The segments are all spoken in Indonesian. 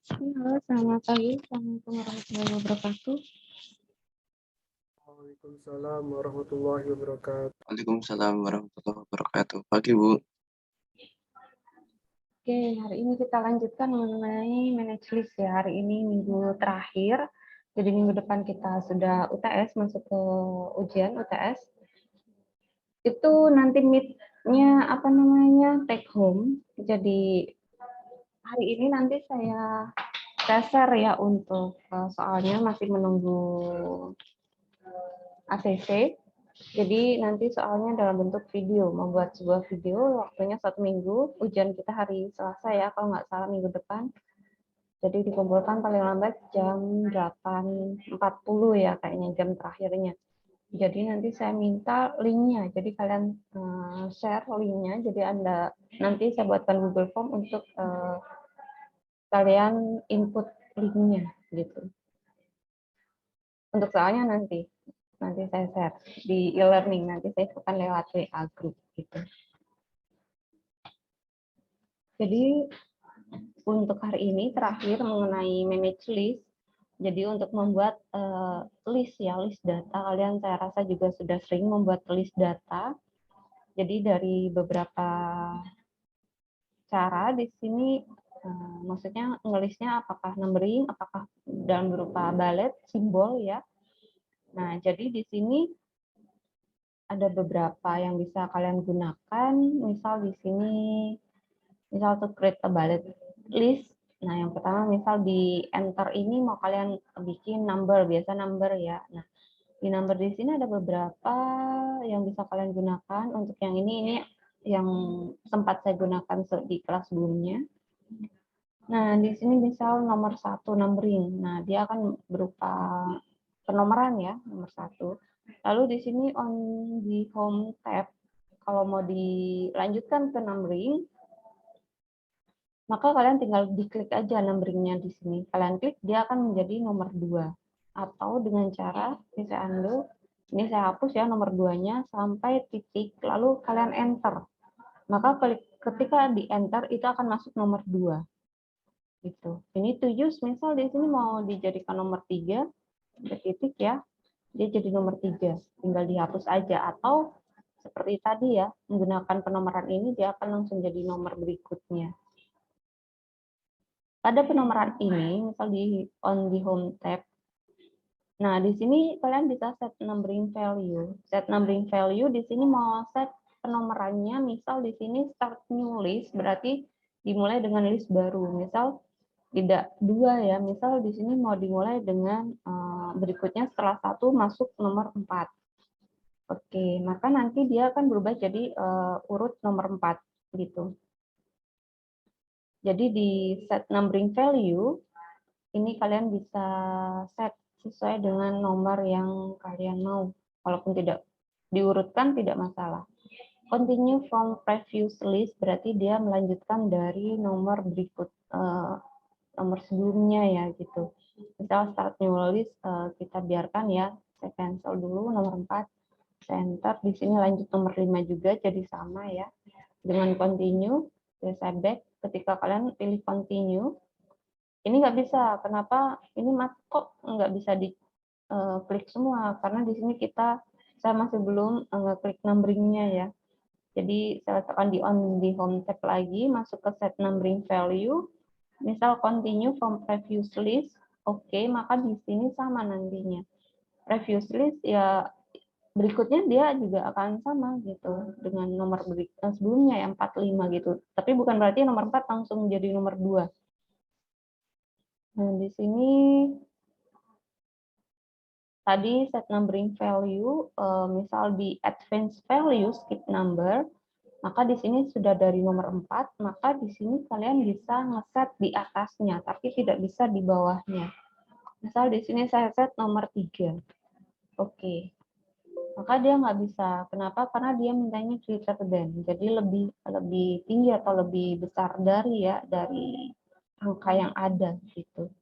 Halo, selamat pagi. Assalamualaikum warahmatullahi wabarakatuh. Waalaikumsalam warahmatullahi wabarakatuh. Waalaikumsalam warahmatullahi wabarakatuh. Pagi, Bu. Oke, hari ini kita lanjutkan mengenai manage list ya. Hari ini minggu terakhir. Jadi minggu depan kita sudah UTS, masuk ke ujian UTS. Itu nanti meet-nya apa namanya? Take home. Jadi hari ini nanti saya share ya untuk soalnya masih menunggu ACC. Jadi nanti soalnya dalam bentuk video, membuat sebuah video, waktunya 1 minggu, ujian kita hari Selasa ya, kalau nggak salah minggu depan. Jadi dikumpulkan paling lambat jam 8.40 ya, kayaknya jam terakhirnya. Jadi nanti saya minta linknya, jadi kalian share linknya, jadi nanti saya buatkan Google Form untuk kalian input linknya gitu. Untuk soalnya nanti saya share di e-learning, nanti saya akan lewat WA group gitu. Jadi untuk hari ini terakhir mengenai manage list. Jadi untuk membuat list data, kalian saya rasa juga sudah sering membuat list data. Jadi dari beberapa cara di sini, maksudnya ngelistnya apakah numbering, apakah dalam berupa bullet, simbol ya. Nah, jadi di sini ada beberapa yang bisa kalian gunakan. Misal di sini, misal to create a bullet list. Nah, yang pertama misal di enter ini mau kalian bikin number, biasa number ya. Nah, di number di sini ada beberapa yang bisa kalian gunakan. Untuk yang ini yang sempat saya gunakan di kelas sebelumnya. Nah, di sini misal nomor 1 numbering. Nah, dia akan berupa penomoran ya, nomor 1. Lalu di sini di home tab, kalau mau dilanjutkan ke numbering, maka kalian tinggal diklik aja numberingnya di sini. Kalian klik, dia akan menjadi nomor 2. Atau dengan cara, ini saya undo, ini saya hapus ya nomor 2-nya, sampai titik, lalu kalian enter. Maka ketika di enter, itu akan masuk nomor 2. Gitu. Ini to use, misal di sini mau dijadikan nomor 3, ada titik ya, dia jadi nomor 3. Tinggal dihapus aja. Atau seperti tadi ya, menggunakan penomoran ini, dia akan langsung jadi nomor berikutnya. Pada penomoran ini, misal di home tab, nah di sini kalian bisa set numbering value. Set numbering value di sini mau set penomorannya, misal di sini start new list, berarti dimulai dengan list baru. Misal tidak 2 ya, misal di sini mau dimulai dengan berikutnya setelah 1 masuk nomor 4. Oke, maka nanti dia akan berubah jadi urut nomor 4 gitu. Jadi di set numbering value, ini kalian bisa set sesuai dengan nomor yang kalian mau. Walaupun tidak diurutkan, tidak masalah. Continue from previous list, berarti dia melanjutkan dari nomor berikut, nomor sebelumnya ya gitu. Misal start new list, kita biarkan ya, saya cancel dulu nomor 4, saya enter, di sini lanjut nomor 5 juga, jadi sama ya. Dengan continue, saya back, ketika kalian pilih continue, ini nggak bisa, kenapa? Ini kok nggak bisa diklik semua, karena di sini saya masih belum ngeklik numbering-nya ya. Jadi saya tekan di home tab lagi, masuk ke set numbering value, misal continue from previous list, oke, maka di sini sama nantinya. Previous list ya berikutnya dia juga akan sama gitu dengan nomor sebelumnya ya 45 gitu. Tapi bukan berarti nomor 4 langsung jadi nomor 2. Nah, di sini tadi set numbering value, misal di advanced value skip number, maka di sini sudah dari nomor 4, maka di sini kalian bisa ngeset di atasnya, tapi tidak bisa di bawahnya. Misal di sini saya set nomor 3. Oke. Maka dia nggak bisa. Kenapa? Karena dia mintanya greater than. Jadi lebih tinggi atau lebih besar dari angka yang ada gitu.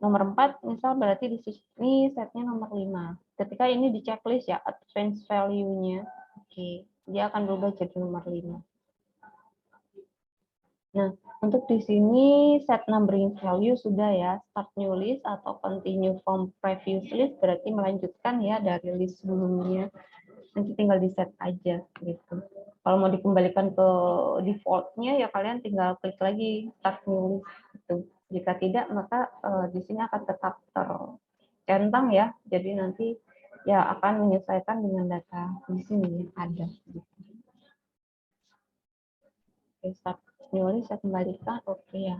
Nomor 4 misal berarti di sini setnya nomor 5. Ketika ini di checklist ya, advanced value-nya. Oke, dia akan berubah jadi nomor 5. Nah, untuk di sini set numbering value sudah ya, start new list atau continue from previous list berarti melanjutkan ya dari list sebelumnya. Nanti tinggal di set aja gitu. Kalau mau dikembalikan ke defaultnya ya kalian tinggal klik lagi start new list gitu. Jika tidak maka di sini akan tetap tercentang ya. Jadi nanti ya akan menyesuaikan dengan data di sini yang ada. Gitu. Oke, start new list saya kembalikan. Oke ya.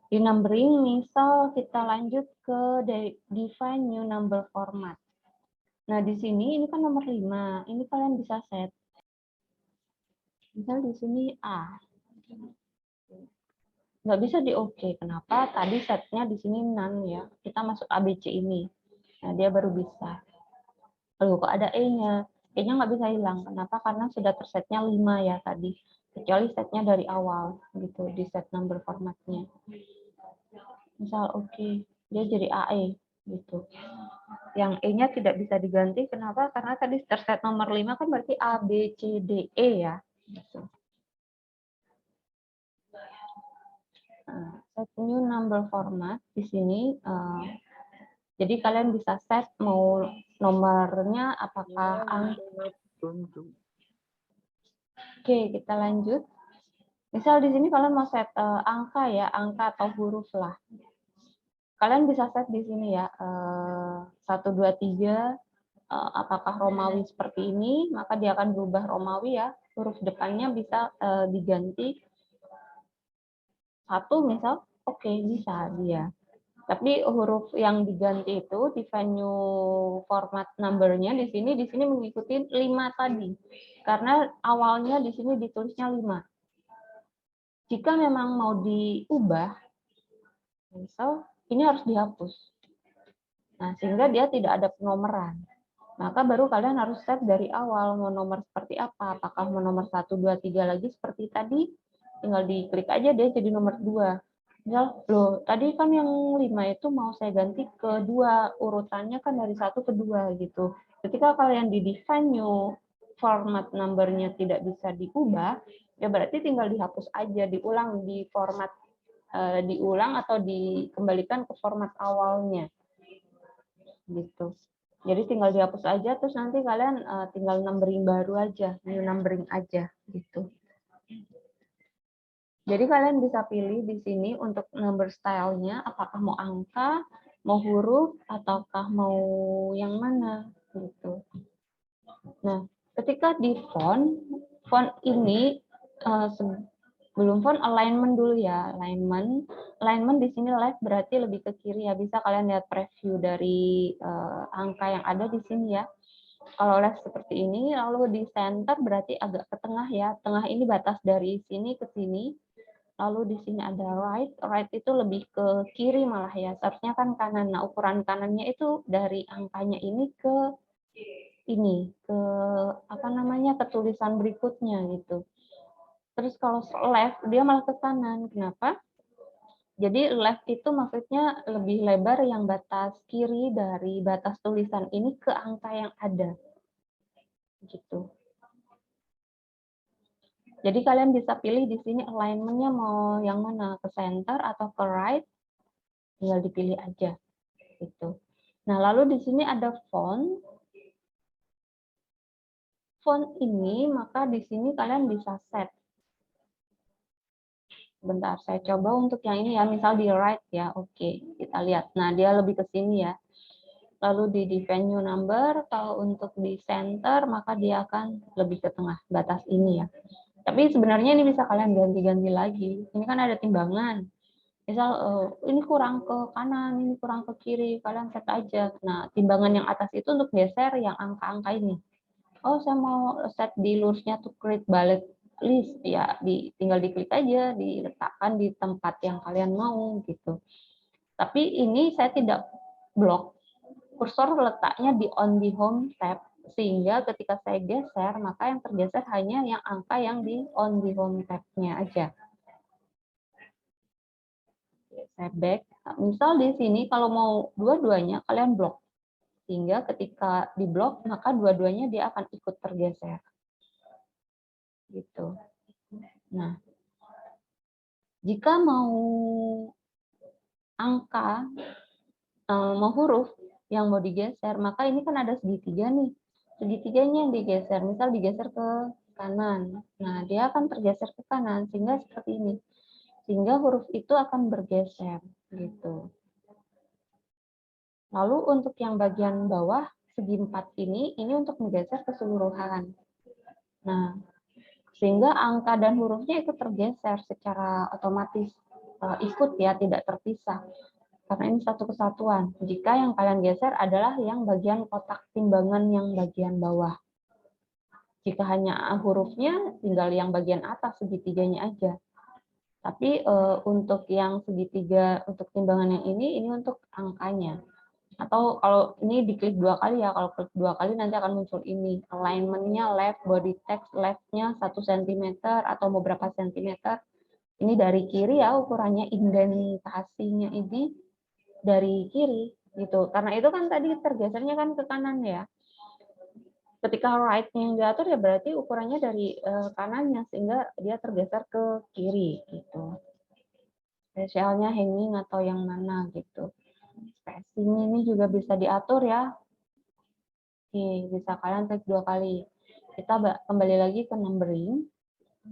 Di numbering misal kita lanjut ke define new number format. Nah, di sini ini kan nomor 5. Ini kalian bisa set. Misal di sini A. Nggak bisa di OK. Kenapa? Tadi setnya di sini none ya. Kita masuk ABC ini. Nah, dia baru bisa. Lalu kok ada E-nya. E-nya nggak bisa hilang. Kenapa? Karena sudah tersetnya 5 ya tadi. Kecuali setnya dari awal gitu di set number formatnya. Misal OK. Dia jadi AE gitu. Yang E-nya tidak bisa diganti. Kenapa? Karena tadi terset nomor 5 kan berarti A, B, C, D, E ya. Gitu. Nah, set new number format di sini. Jadi kalian bisa set mau nomornya apakah Oke, kita lanjut. Misal di sini kalian mau set angka ya, angka atau huruf lah. Kalian bisa set di sini ya, 1, 2, 3, apakah Romawi seperti ini, maka dia akan berubah Romawi ya. Huruf depannya bisa diganti 1 misal, oke, bisa dia. Tapi huruf yang diganti itu di venue format number-nya di sini mengikuti 5 tadi. Karena awalnya di sini ditulisnya 5. Jika memang mau diubah, misal ini harus dihapus. Nah, sehingga dia tidak ada penomoran. Maka baru kalian harus set dari awal mau nomor seperti apa. Apakah mau nomor 1, 2, 3 lagi seperti tadi, tinggal diklik aja dia jadi nomor 2. Misal, loh, tadi kan yang 5 itu mau saya ganti ke 2, urutannya kan dari 1 ke 2 gitu. Ketika kalian di define new format number-nya tidak bisa diubah, ya berarti tinggal dihapus aja, diulang di format diulang atau dikembalikan ke format awalnya. Gitu. Jadi tinggal dihapus aja, terus nanti kalian tinggal numbering baru aja, new numbering aja gitu. Jadi kalian bisa pilih di sini untuk number style-nya, apakah mau angka, mau huruf, ataukah mau yang mana, gitu. Nah, ketika di font ini, sebelum font alignment dulu ya, alignment di sini left berarti lebih ke kiri ya, bisa kalian lihat preview dari angka yang ada di sini ya. Kalau left seperti ini, lalu di center berarti agak ke tengah ya, tengah ini batas dari sini ke sini. Lalu di sini ada right itu lebih ke kiri malah ya, seharusnya kan kanan. Nah, ukuran kanannya itu dari angkanya ini ke ini, ke apa namanya, ke tulisan berikutnya gitu. Terus kalau left, dia malah ke kanan. Kenapa? Jadi left itu maksudnya lebih lebar yang batas kiri dari batas tulisan ini ke angka yang ada. Gitu. Jadi kalian bisa pilih di sini alignment-nya mau yang mana, ke center atau ke right, tinggal dipilih aja gitu. Nah, lalu di sini ada font. Font ini maka di sini kalian bisa set. Bentar, saya coba untuk yang ini ya, misal di right ya. Oke, kita lihat. Nah, dia lebih ke sini ya. Lalu di venue number, kalau untuk di center maka dia akan lebih ke tengah batas ini ya. Tapi sebenarnya ini bisa kalian ganti-ganti lagi. Ini kan ada timbangan. Misal ini kurang ke kanan, ini kurang ke kiri, kalian set aja. Nah, timbangan yang atas itu untuk geser yang angka-angka ini. Oh, saya mau set di lurusnya to create bullet list ya, tinggal diklik aja, diletakkan di tempat yang kalian mau gitu. Tapi ini saya tidak blok. Kursor letaknya di on the home tab, sehingga ketika saya geser, maka yang tergeser hanya yang angka yang di on the home tab-nya aja. Saya back. Nah, misal di sini kalau mau dua-duanya kalian blok. Sehingga ketika di blok, maka dua-duanya dia akan ikut tergeser. Gitu. Nah, Jika mau angka, mau huruf yang mau digeser, maka ini kan ada segitiga nih. Segitiganya yang digeser, misal digeser ke kanan. Nah, dia akan tergeser ke kanan, sehingga seperti ini. Sehingga huruf itu akan bergeser, gitu. Lalu untuk yang bagian bawah, segi 4 ini untuk menggeser keseluruhan. Nah, sehingga angka dan hurufnya itu tergeser secara otomatis, ikut ya, tidak terpisah. Karena ini satu kesatuan. Jika yang kalian geser adalah yang bagian kotak timbangan yang bagian bawah. Jika hanya hurufnya, tinggal yang bagian atas segitiganya aja. Tapi untuk yang segitiga, untuk timbangan yang ini untuk angkanya. Atau kalau ini diklik 2 kali ya, kalau klik 2 kali nanti akan muncul ini. Alignment-nya left, body text left-nya 1 cm atau beberapa sentimeter. Ini dari kiri ya, ukurannya indentasinya ini dari kiri gitu. Karena itu kan tadi tergesernya kan ke kanan ya. Ketika right-nya yang diatur ya berarti ukurannya dari kanannya sehingga dia tergeser ke kiri gitu. Spesialnya hanging atau yang mana gitu. Spacing ini juga bisa diatur ya. Oke, bisa kalian klik 2 kali. Kita kembali lagi ke numbering.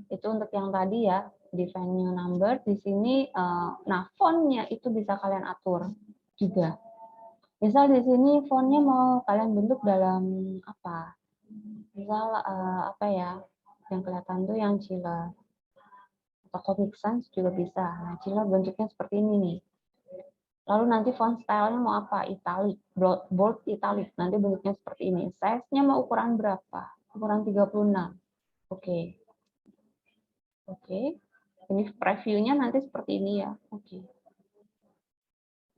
Itu untuk yang tadi ya, define new number. Di sini, nah font-nya itu bisa kalian atur juga. Misal di sini font-nya mau kalian bentuk dalam apa? Misal apa ya? Yang kelihatan tuh yang Chiller atau Comic Sans juga bisa. Nah, Chiller bentuknya seperti ini nih. Lalu nanti font style-nya mau apa? Italic, bold italic. Nanti bentuknya seperti ini. Size-nya mau ukuran berapa? Ukuran 36. Oke. Oke. Ini preview-nya nanti seperti ini ya. Oke.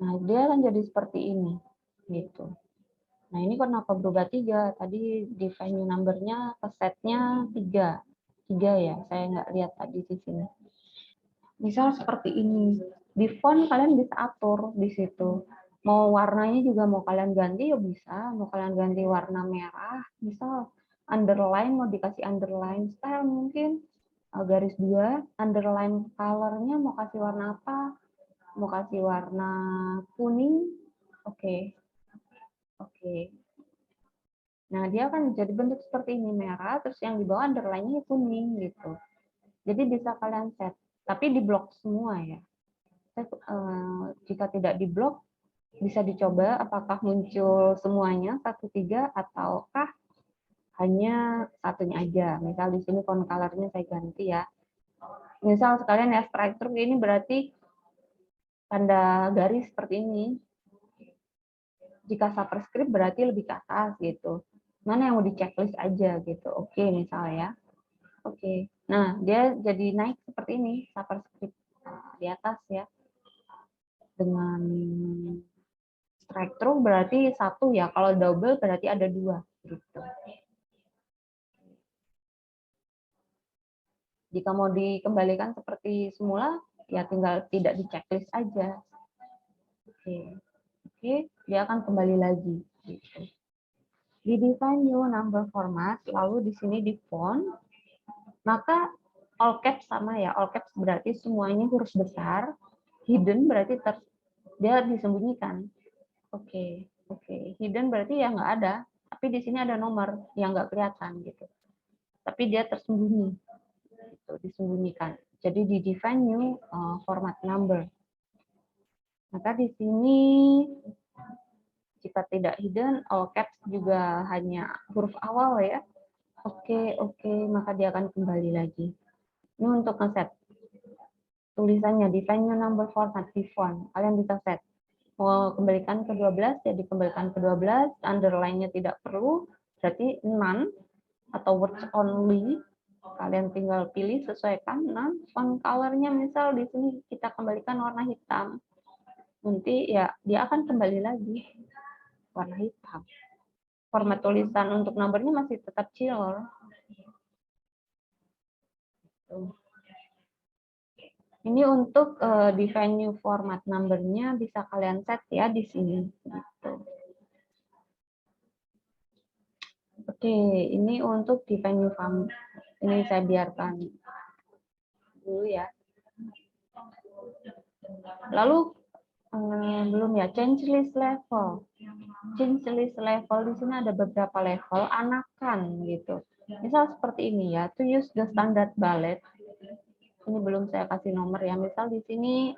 Nah, dia akan jadi seperti ini. Gitu. Nah, ini kenapa berubah 3? Tadi di venue number-nya, set-nya 3. 3 ya, saya nggak lihat tadi di sini. Misal seperti ini. Di font kalian bisa atur di situ. Mau warnanya juga mau kalian ganti ya bisa. Mau kalian ganti warna merah. Misal underline mau dikasih underline style mungkin. Garis 2. Underline color-nya mau kasih warna apa? Mau kasih warna kuning. Oke. Oke. Nah, dia akan jadi bentuk seperti ini, merah, terus yang di bawah underline-nya kuning, gitu. Jadi bisa kalian set, tapi di blok semua ya. Jika tidak di blok, bisa dicoba apakah muncul semuanya, 1, 3, ataukah hanya satunya aja. Misal di sini font color-nya saya ganti ya. Misal sekalian ya, strike through ini berarti tanda garis seperti ini. Jika superscript berarti lebih ke atas, gitu. Mana yang mau di checklist aja gitu. Oke, misalnya. Oke. Nah, dia jadi naik seperti ini, superscript di atas ya. Dengan strike through berarti 1 ya. Kalau double berarti ada 2 gitu. Jika mau dikembalikan seperti semula, ya tinggal tidak di checklist aja. Oke. Oke, dia akan kembali lagi gitu. Di define new number format, lalu di sini di font, maka all caps sama ya, all caps berarti semuanya huruf besar, hidden berarti dia disembunyikan. Oke, oke. Hidden berarti ya nggak ada, tapi di sini ada nomor yang nggak kelihatan gitu. Tapi dia tersembunyi, gitu, disembunyikan. Jadi di define new format number. Maka di sini jika tidak hidden, all caps juga hanya huruf awal ya. Oke, oke, maka dia akan kembali lagi. Ini untuk ngeset tulisannya, define new number format di font. Kalian bisa set. Mau kembalikan ke 12, jadi kembalikan ke 12, underline-nya tidak perlu, berarti none, atau words only. Kalian tinggal pilih, sesuaikan none. Font color-nya misal di sini kita kembalikan warna hitam. Nanti ya dia akan kembali lagi warna hitam. Format tulisan untuk number-nya masih tetap Chiller. Ini untuk define new format number-nya bisa kalian set ya di sini. Gitu. Oke, ini untuk define new format. Ini saya biarkan dulu ya. Lalu belum ya, change list level. Change list level di sini ada beberapa level anakan gitu. Misal seperti ini ya, to use the standard ballet. Ini belum saya kasih nomor ya. Misal di sini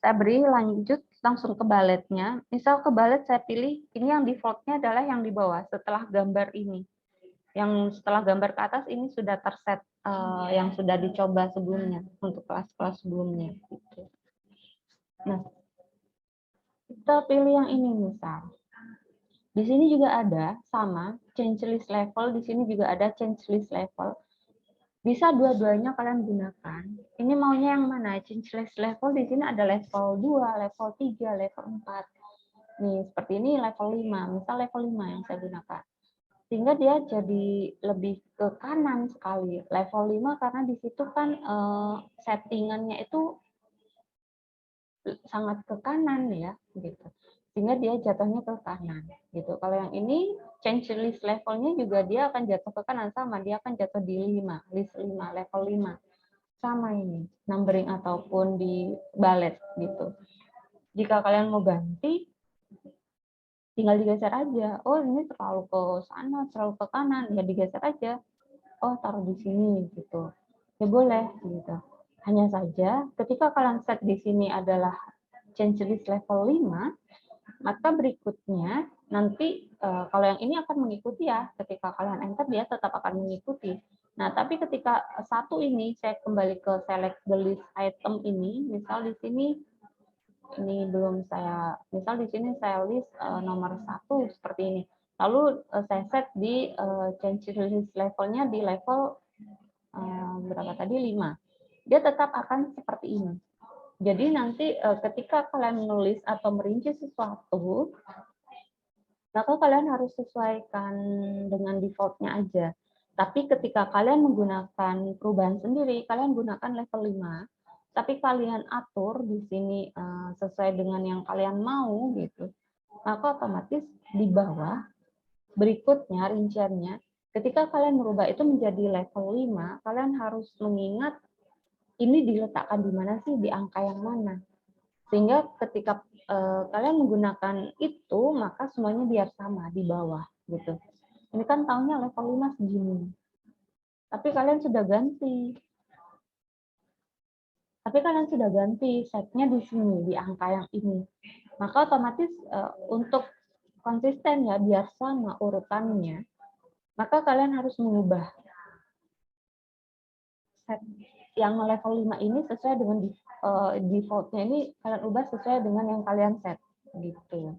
saya beri lanjut langsung ke balletnya. Misal ke ballet saya pilih ini yang defaultnya adalah yang di bawah setelah gambar ini. Yang setelah gambar ke atas ini sudah terset yang sudah dicoba sebelumnya untuk kelas-kelas sebelumnya. Gitu. Nah, kita pilih yang ini misal. Di sini juga ada sama change list level. Di sini juga ada change list level. Bisa dua-duanya kalian gunakan. Ini maunya yang mana? Change list level di sini ada level 2, level 3, level 4. Nih, seperti ini level 5. Misal level 5 yang saya gunakan. Sehingga dia jadi lebih ke kanan sekali. Level 5 karena di situ kan settingannya itu sangat ke kanan ya, gitu. Sehingga dia jatuhnya ke kanan, gitu. Kalau yang ini change list levelnya juga dia akan jatuh ke kanan sama, dia akan jatuh di 5, list 5, level 5. Sama ini, numbering ataupun di ballet gitu. Jika kalian mau ganti, tinggal digeser aja. Oh, ini terlalu ke sana, terlalu ke kanan, ya digeser aja. Oh, taruh di sini gitu. Ya boleh gitu. Hanya saja ketika kalian set di sini adalah change list level 5, maka berikutnya nanti kalau yang ini akan mengikuti ya, ketika kalian enter dia tetap akan mengikuti. Nah, tapi ketika satu ini saya kembali ke select the list item ini, misal di sini ini belum saya, misal di sini saya list nomor 1 seperti ini. Lalu saya set di change list levelnya di level berapa tadi 5. Dia tetap akan seperti ini. Jadi nanti ketika kalian menulis atau merinci sesuatu, maka kalian harus sesuaikan dengan default-nya aja. Tapi ketika kalian menggunakan perubahan sendiri, kalian gunakan level 5, tapi kalian atur di sini sesuai dengan yang kalian mau gitu. Maka otomatis di bawah berikutnya rinciannya, ketika kalian merubah itu menjadi level 5, kalian harus mengingat ini diletakkan di mana sih, di angka yang mana. Sehingga ketika kalian menggunakan itu, maka semuanya biar sama di bawah gitu. Ini kan tahunnya level 5 segini. Tapi kalian sudah ganti. Setnya di sini, di angka yang ini. Maka otomatis untuk konsisten ya, biar sama urutannya, maka kalian harus mengubah set yang level 5 ini sesuai dengan default-nya ini kalian ubah sesuai dengan yang kalian set gitu.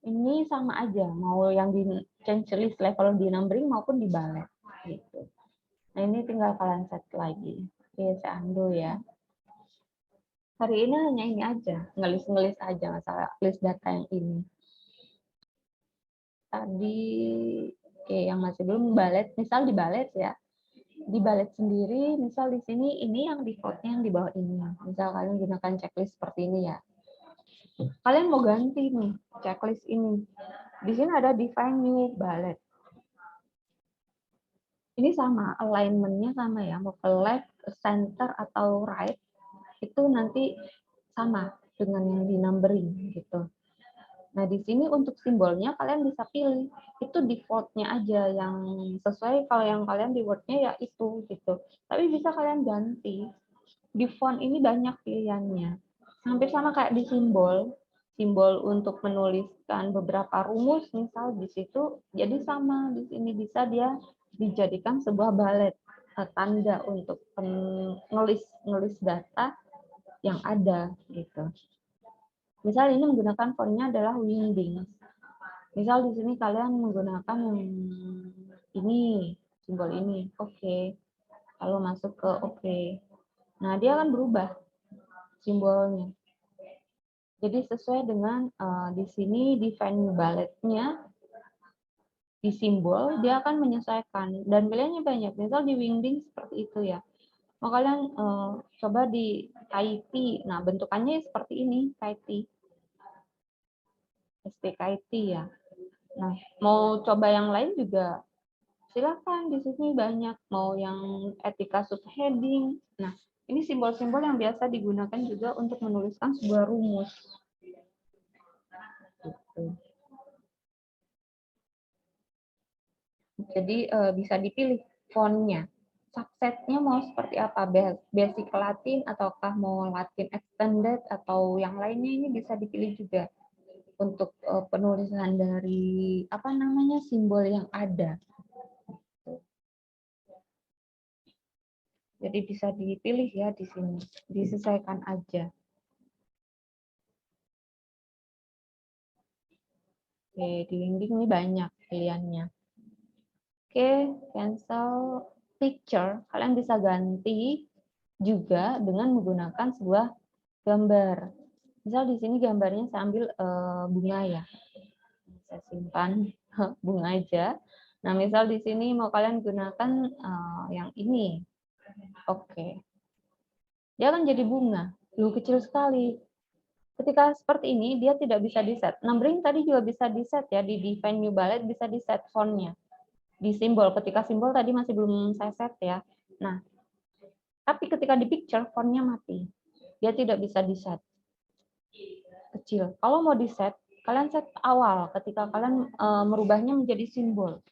Ini sama aja, mau yang di change list level di numbering maupun di ballet gitu. Nah, ini tinggal kalian set lagi. Oke, saya undo ya. Hari ini hanya ini aja, ngelis-ngelis aja masalah list data yang ini. Tadi oke, yang masih belum ballet, misal di ballet ya. Di ballet sendiri, misal di sini ini yang default-nya yang di bawah ini. Misal kalian gunakan checklist seperti ini ya. Kalian mau ganti nih checklist ini. Di sini ada define new ballet. Ini sama, alignment-nya sama ya. Mau ke left, center, atau right, itu nanti sama dengan yang di numbering gitu. Nah, di sini untuk simbolnya kalian bisa pilih. Itu default-nya aja yang sesuai, kalau yang kalian di Word-nya ya itu gitu. Tapi bisa kalian ganti. Di font ini banyak pilihannya. Hampir sama kayak di simbol. Simbol untuk menuliskan beberapa rumus misal di situ, jadi sama di sini bisa dia dijadikan sebuah ballet, tanda untuk nulis data yang ada gitu. Misal ini menggunakan fontnya adalah Wingdings. Misal di sini kalian menggunakan yang ini, simbol ini, oke. Lalu masuk ke oke. Nah, dia akan berubah simbolnya. Jadi sesuai dengan di sini define balletnya di simbol, dia akan menyesuaikan dan pilihannya banyak. Misal di Wingdings seperti itu ya. Mau kalian coba di Kaiti. Nah, bentukannya seperti ini, Kaiti. STKIT ya. Nah, mau coba yang lain juga silakan di sini banyak, mau yang etika subheading. Nah, ini simbol-simbol yang biasa digunakan juga untuk menuliskan sebuah rumus. Gitu. Jadi bisa dipilih fontnya. Subsetnya mau seperti apa? Basic Latin ataukah mau Latin extended atau yang lainnya, ini bisa dipilih juga untuk penulisan dari apa namanya simbol yang ada. Jadi bisa dipilih ya di sini, disesuaikan aja. Oke, di LinkedIn ini banyak pilihannya. Oke, cancel picture. Kalian bisa ganti juga dengan menggunakan sebuah gambar. Misal di sini gambarnya saya ambil bunga ya. Saya simpan bunga aja. Nah, misal di sini mau kalian gunakan yang ini. Oke. Dia akan jadi bunga. Kecil sekali. Ketika seperti ini, dia tidak bisa di-set. Numbering tadi juga bisa di-set ya, di define new bullet bisa di-set font-nya. Di simbol, ketika simbol tadi masih belum saya set ya. Nah, tapi ketika di picture, font-nya mati. Dia tidak bisa di-set. Kecil. Kalau mau di-set, kalian set awal, ketika kalian merubahnya menjadi simbol.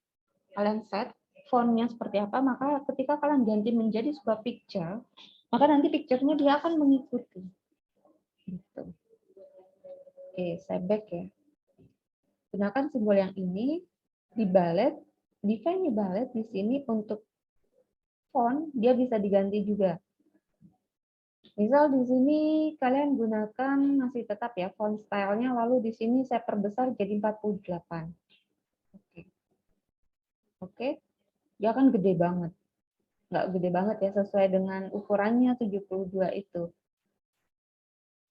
Kalian set font-nya seperti apa, maka ketika kalian ganti menjadi sebuah picture, maka nanti picture-nya dia akan mengikuti. Gitu. Oke, saya back ya. Gunakan simbol yang ini di bullet, define bullet di sini untuk font dia bisa diganti juga. Misal di sini kalian gunakan masih tetap ya font stylenya, lalu di sini saya perbesar jadi 48. Oke. Oke. Dia akan gede banget. Nggak gede banget ya, sesuai dengan ukurannya 72 itu.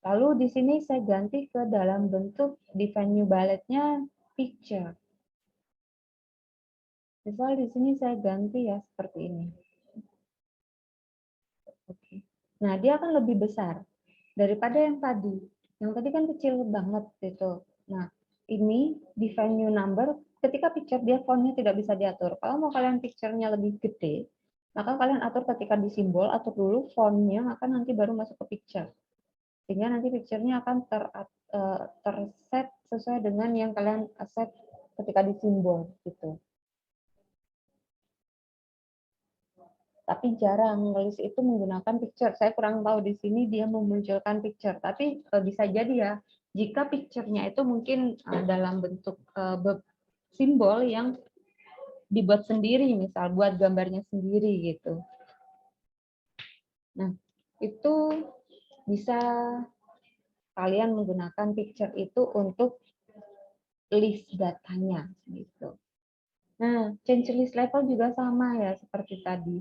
Lalu di sini saya ganti ke dalam bentuk define new bullet-nya picture. Misal di sini saya ganti ya seperti ini. Oke. Nah, dia akan lebih besar daripada yang tadi. Yang tadi kan kecil banget gitu. Nah, ini define new number, ketika picture dia font-nya tidak bisa diatur. Kalau mau kalian picture-nya lebih gede, maka kalian atur ketika di simbol, atur dulu font-nya, maka nanti baru masuk ke picture. Sehingga nanti picture-nya akan terset sesuai dengan yang kalian set ketika di simbol gitu. Tapi jarang nulis itu menggunakan picture. Saya kurang tahu di sini dia memunculkan picture, tapi bisa jadi ya, jika picture-nya itu mungkin dalam bentuk simbol yang dibuat sendiri, misal buat gambarnya sendiri gitu. Nah, itu bisa kalian menggunakan picture itu untuk list datanya gitu. Nah, change list level juga sama ya seperti tadi.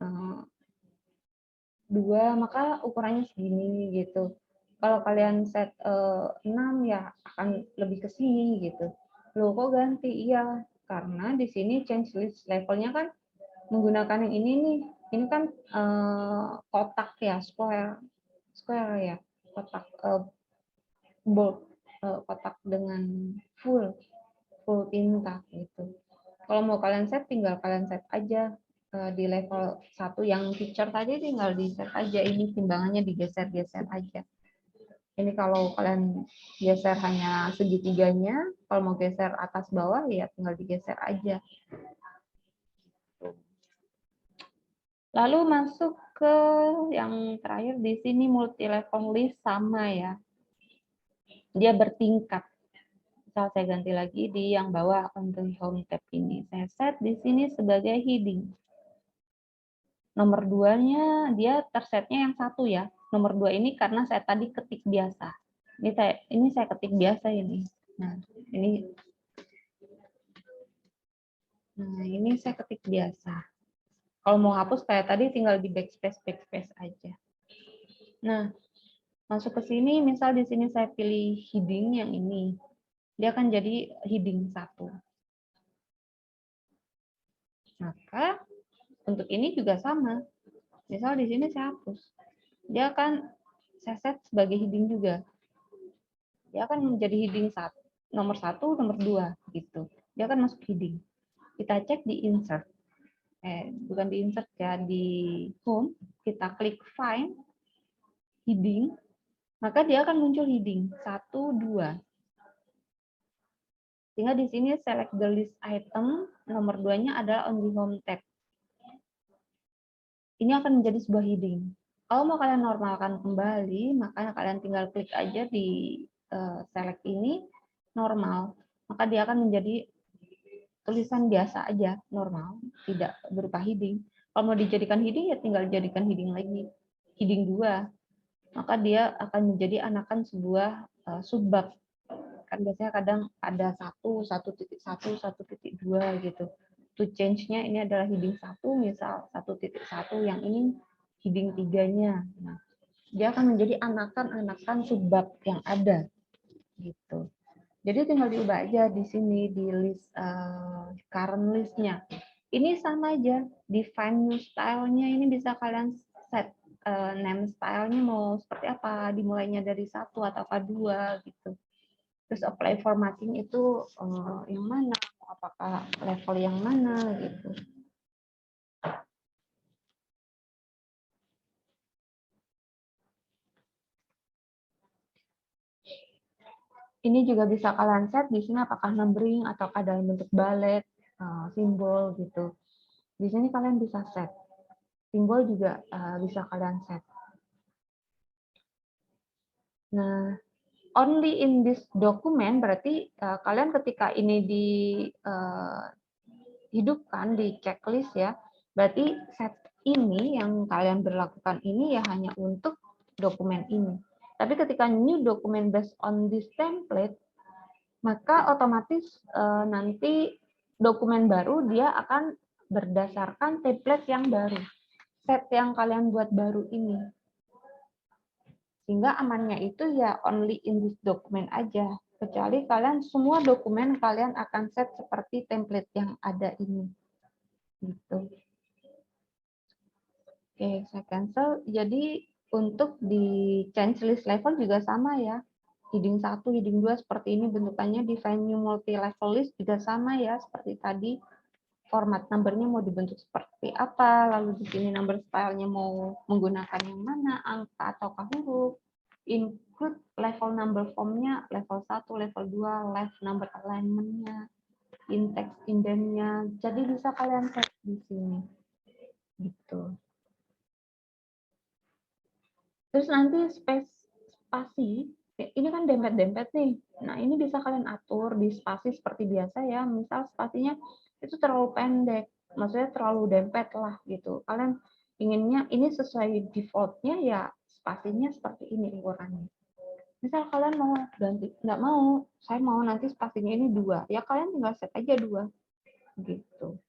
2, maka ukurannya segini gitu. Kalau kalian set 6 ya akan lebih ke sini gitu. Loh kok ganti? Iya, karena di sini change list levelnya kan menggunakan yang ini nih. Ini kan kotak ya, square ya, kotak bold, kotak dengan full tinta gitu. Kalau mau kalian set, tinggal kalian set aja di level 1 yang picture tadi, tinggal di set aja, ini timbangannya digeser-geser aja. Ini kalau kalian geser hanya segitiganya, kalau mau geser atas bawah ya tinggal digeser aja. Lalu masuk ke yang terakhir di sini, multi level list sama ya. Dia bertingkat. Misal saya ganti lagi di yang bawah untuk home tab ini. Saya set di sini sebagai heading. Nomor 2-nya dia tersetnya yang 1 ya. Nomor 2 ini karena saya tadi ketik biasa. Ini saya ketik biasa ini. Nah, ini saya ketik biasa. Kalau mau hapus kayak tadi tinggal di backspace aja. Nah, masuk ke sini, misal di sini saya pilih heading yang ini. Dia akan jadi heading 1. Maka untuk ini juga sama. Misal di sini saya hapus. Dia akan saya set sebagai heading juga. Dia akan menjadi heading nomor 1, nomor 2 gitu. Dia akan masuk heading. kita cek di insert. Bukan di insert ya, di home, kita klik find heading, maka dia akan muncul heading 1, 2. Sehingga di sini select the list item, nomor 2-nya adalah on the home tab. Ini akan menjadi sebuah heading. Kalau mau kalian normalkan kembali, maka kalian tinggal klik aja di select ini, normal. Maka dia akan menjadi tulisan biasa aja, normal, tidak berupa heading. Kalau mau dijadikan heading, ya tinggal jadikan heading lagi, heading 2. Maka dia akan menjadi anakan sebuah subbab. Kan biasanya kadang ada 1, 1.1, 1.2 gitu. To change-nya ini adalah heading 1, misal 1.1, yang ini heading 3-nya. Nah, dia akan menjadi anakan-anakan subbab yang ada gitu. Jadi tinggal diubah aja di sini di list current list-nya. Ini sama aja, define new style-nya ini bisa kalian set name style-nya mau seperti apa, dimulainya dari 1 atau 2 gitu. Terus apply formatting itu yang mana, apakah level yang mana gitu. Ini juga bisa kalian set di sini apakah numbering ataukah dalam bentuk bullet, simbol gitu. Di sini kalian bisa set. Simbol juga bisa kalian set. Nah, only in this document berarti kalian ketika ini dihidupkan di checklist ya, berarti set ini yang kalian berlakukan ini ya hanya untuk dokumen ini. Tapi ketika new document based on this template, maka otomatis nanti dokumen baru dia akan berdasarkan template yang baru, set yang kalian buat baru ini. Sehingga amannya itu ya only in this document aja. Kecuali kalian semua dokumen kalian akan set seperti template yang ada ini. Gitu. Oke, saya cancel. Jadi untuk di change list level juga sama ya. Heading 1, heading 2 seperti ini bentukannya. Define new multi level list juga sama ya seperti tadi. Format numbernya mau dibentuk seperti apa, lalu di sini number style-nya mau menggunakan yang mana, angka ataukah huruf. Include level number form-nya level 1, level 2, left number alignment-nya, in-text indent-nya. Jadi bisa kalian set di sini. Gitu. Terus nanti spasi, ini kan dempet-dempet nih. Nah, ini bisa kalian atur di spasi seperti biasa ya. Misal spasinya itu terlalu pendek, maksudnya terlalu dempet lah gitu. Kalian inginnya ini sesuai default-nya ya spasinya seperti ini ukurannya. Misal kalian mau ganti, nggak mau, saya mau nanti spasinya ini 2, ya kalian tinggal set aja 2 gitu.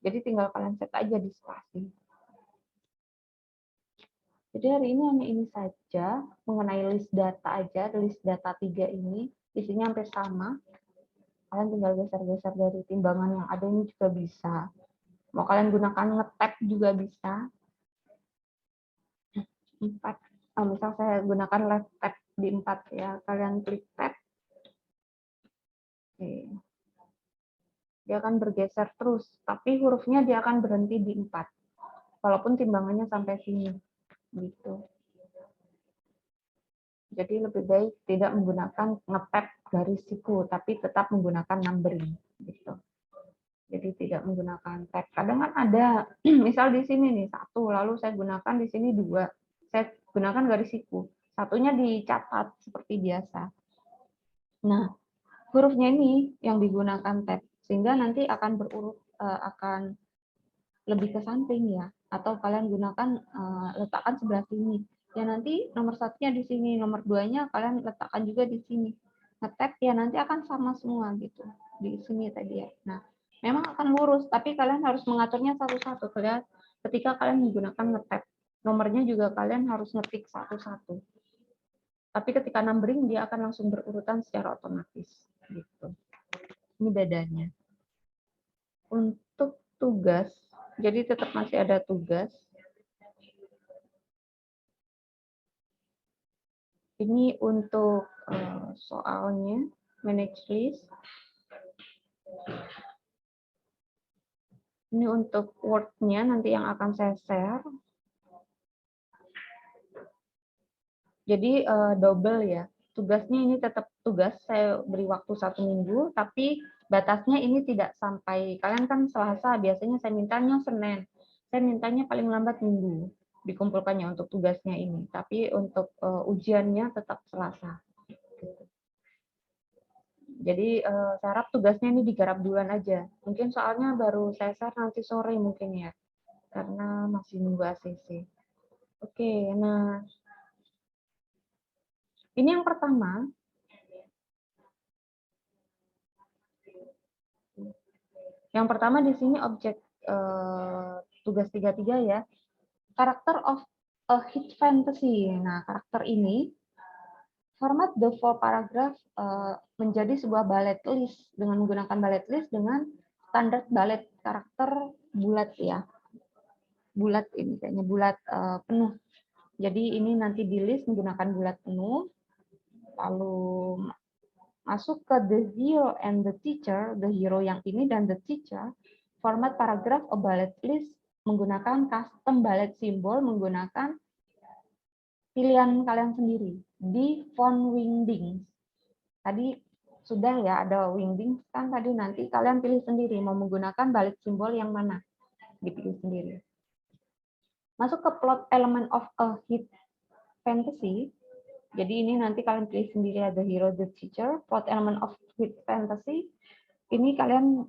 Jadi tinggal kalian set aja di spasi. Jadi hari ini hanya ini saja mengenai list data aja, list data 3 ini isinya hampir sama. Kalian tinggal geser-geser dari timbangan yang ada ini juga bisa. Mau kalian gunakan nge-tab juga bisa. 4, misal saya gunakan left tab di 4 ya, kalian klik tab. Oke. Dia akan bergeser terus, tapi hurufnya dia akan berhenti di 4. Walaupun timbangannya sampai sini. Gitu. Jadi lebih baik tidak menggunakan nge-tab garis siku, tapi tetap menggunakan numbering. Gitu. Jadi tidak menggunakan tab. Kadang kan ada, misal di sini nih 1, lalu saya gunakan di sini 2. Saya gunakan garis siku. Satunya dicatat seperti biasa. Nah, hurufnya ini yang digunakan tab, sehingga nanti akan berurut, akan lebih ke samping ya. Atau kalian gunakan, letakkan sebelah sini. Ya nanti nomor 1-nya di sini, nomor 2-nya kalian letakkan juga di sini. Nge-tab ya nanti akan sama semua gitu. Di sini tadi ya. Nah, memang akan lurus, tapi kalian harus mengaturnya satu-satu. Ketika kalian menggunakan nge-tab, nomornya juga kalian harus ngetik satu-satu. Tapi ketika numbering dia akan langsung berurutan secara otomatis. Gitu. Ini bedanya. Untuk tugas, jadi tetap masih ada tugas. Ini untuk soalnya, manage list. Ini untuk Word-nya nanti yang akan saya share. Jadi double ya. Tugasnya ini tetap tugas, saya beri waktu 1 minggu, tapi batasnya ini tidak sampai, kalian kan Selasa, biasanya saya mintanya Senin. Saya mintanya paling lambat Minggu dikumpulkannya untuk tugasnya ini. Tapi untuk ujiannya tetap Selasa. Jadi saya harap tugasnya ini digarap duluan aja. Mungkin soalnya baru saya share nanti sore mungkin ya, karena masih nunggu ACC. Oke, nah ini yang pertama. Yang pertama di sini objek tugas 33 ya. Karakter of a hit fantasy. Nah, karakter ini format the four paragraph menjadi sebuah bullet list dengan menggunakan bullet list dengan standar bullet karakter bulat ya. Bulat ini kayaknya bulat penuh. Jadi ini nanti di list menggunakan bulat penuh. Lalu masuk ke the hero and the teacher, the hero yang ini dan the teacher, format paragraph a bullet list menggunakan custom bullet symbol menggunakan pilihan kalian sendiri di font Wingdings. Tadi sudah ya ada Wingdings kan tadi, nanti kalian pilih sendiri mau menggunakan bullet symbol yang mana, dipilih sendiri. Masuk ke plot element of a hit fantasy. Jadi ini nanti kalian pilih sendiri ada hero, the teacher, plot element of hit fantasy. Ini kalian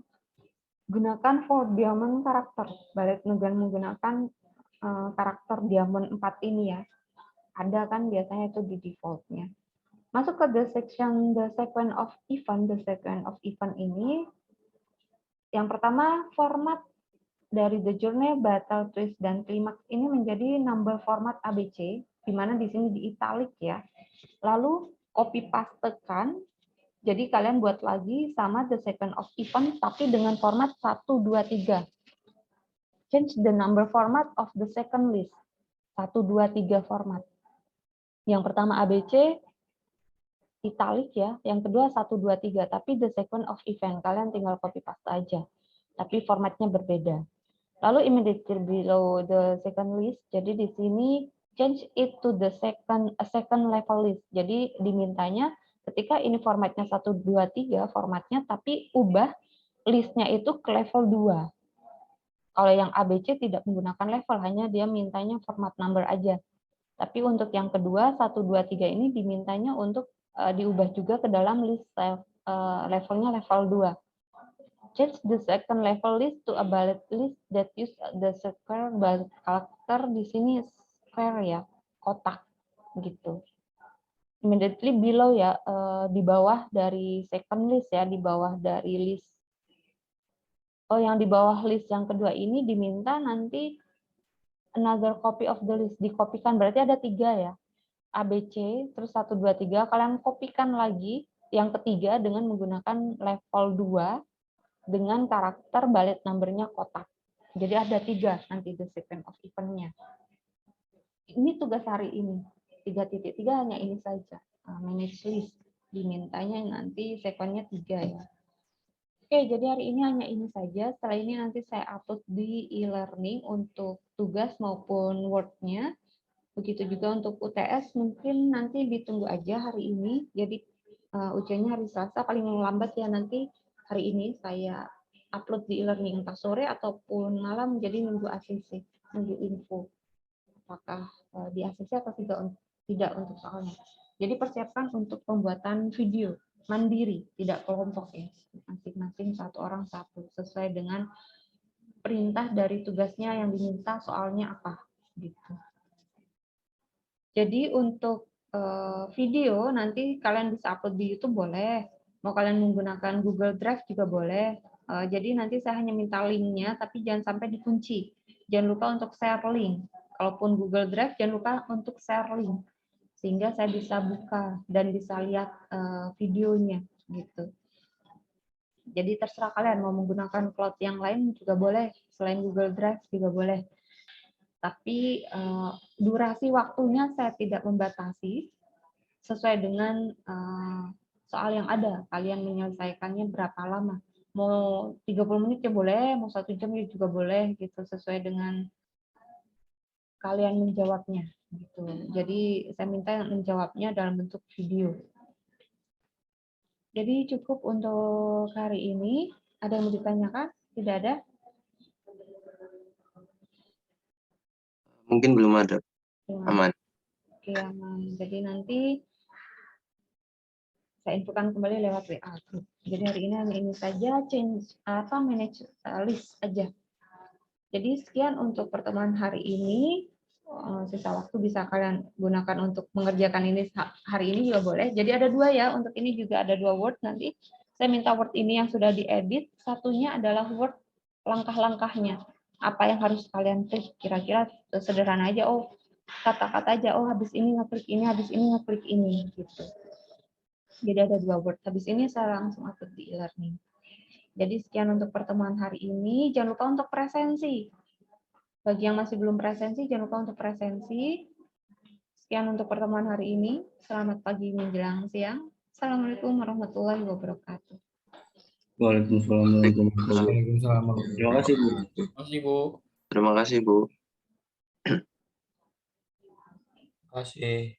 gunakan for diamond karakter. Bullet dengan menggunakan karakter diamond 4 ini ya. Ada kan biasanya itu di defaultnya. Masuk ke the section the sequence of event. The sequence of event ini yang pertama format dari the journey, battle, twist, dan climax ini menjadi number format ABC, di mana di sini di italic ya. Lalu copy pastekan, jadi kalian buat lagi sama the second of event, tapi dengan format 1, 2, 3. Change the number format of the second list. 1, 2, 3 format. Yang pertama ABC, italic ya. Yang kedua 1, 2, 3, tapi the second of event. Kalian tinggal copy paste aja. Tapi formatnya berbeda. Lalu immediately below the second list, jadi di sini change it to the second level list. Jadi dimintanya ketika ini formatnya 1, 2, 3 formatnya, tapi ubah listnya itu ke level 2. Kalau yang ABC tidak menggunakan level, hanya dia mintanya format number aja. Tapi untuk yang kedua, 1, 2, 3 ini dimintanya untuk diubah juga ke dalam list levelnya level 2. Change the second level list to a bullet list that use the square bullet character. Di sini square ya, kotak gitu. Immediately below ya, di bawah dari second list ya, di bawah dari list. Oh, yang di bawah list yang kedua ini diminta nanti another copy of the list, dikopikan, berarti ada 3 ya. ABC, terus 1, 2, 3, kalian kopikan lagi yang ketiga dengan menggunakan level 2 dengan karakter bullet number-nya kotak. Jadi ada 3 nanti the second of event-nya. Ini tugas hari ini. 3.3 hanya ini saja. Manage list. Dimintanya nanti sequence-nya 3 ya. Oke, jadi hari ini hanya ini saja. Setelah ini nanti saya upload di e-learning untuk tugas maupun Word-nya. Begitu juga untuk UTS, mungkin nanti ditunggu aja hari ini. Jadi ujiannya hari Selasa, paling lambat ya nanti hari ini saya upload di e-learning entah sore ataupun malam, jadi nunggu ACC, nunggu info apakah di ACC atau tidak untuk soalnya. Jadi persiapkan untuk pembuatan video mandiri, tidak kelompok ya, masing-masing satu orang satu, sesuai dengan perintah dari tugasnya yang diminta soalnya apa gitu. Jadi untuk video nanti kalian bisa upload di YouTube boleh, mau kalian menggunakan Google Drive juga boleh. Jadi nanti saya hanya minta linknya, tapi jangan sampai dikunci. Jangan lupa untuk share link. Kalaupun Google Drive, jangan lupa untuk share link, sehingga saya bisa buka dan bisa lihat videonya gitu. Jadi terserah kalian mau menggunakan cloud yang lain juga boleh, selain Google Drive juga boleh. Tapi durasi waktunya saya tidak membatasi, sesuai dengan soal yang ada. Kalian menyelesaikannya berapa lama. Mau 30 menit ya boleh, mau 1 jam ya juga boleh gitu, sesuai dengan kalian menjawabnya gitu. Jadi saya minta menjawabnya dalam bentuk video. Jadi cukup untuk hari ini. Ada yang mau ditanyakan? Tidak ada? Mungkin belum ada. Ya, Aman. oke, aman. Jadi nanti saya infokan kembali lewat WA group. Jadi hari ini hanya ini saja, manage list aja. Jadi sekian untuk pertemuan hari ini. Sisa waktu bisa kalian gunakan untuk mengerjakan ini hari ini juga boleh. Jadi ada 2 ya, untuk ini juga ada 2 Word nanti. Saya minta Word ini yang sudah diedit, satunya adalah Word langkah-langkahnya. Apa yang harus kalian klik, kira-kira sederhana aja, oh kata-kata aja, oh habis ini ngeklik ini, habis ini ngeklik ini, gitu. Jadi ada 2 Word. Habis ini saya langsung upload di e-learning. Jadi sekian untuk pertemuan hari ini. Jangan lupa untuk presensi. Bagi yang masih belum presensi, jangan lupa untuk presensi. Sekian untuk pertemuan hari ini. Selamat pagi menjelang siang. Assalamualaikum warahmatullahi wabarakatuh. Waalaikumsalam warahmatullahi Waalaikumsalam. wabarakatuh. Terima kasih, Bu. Terima kasih, Bu. Terima kasih, Bu. Terima kasih.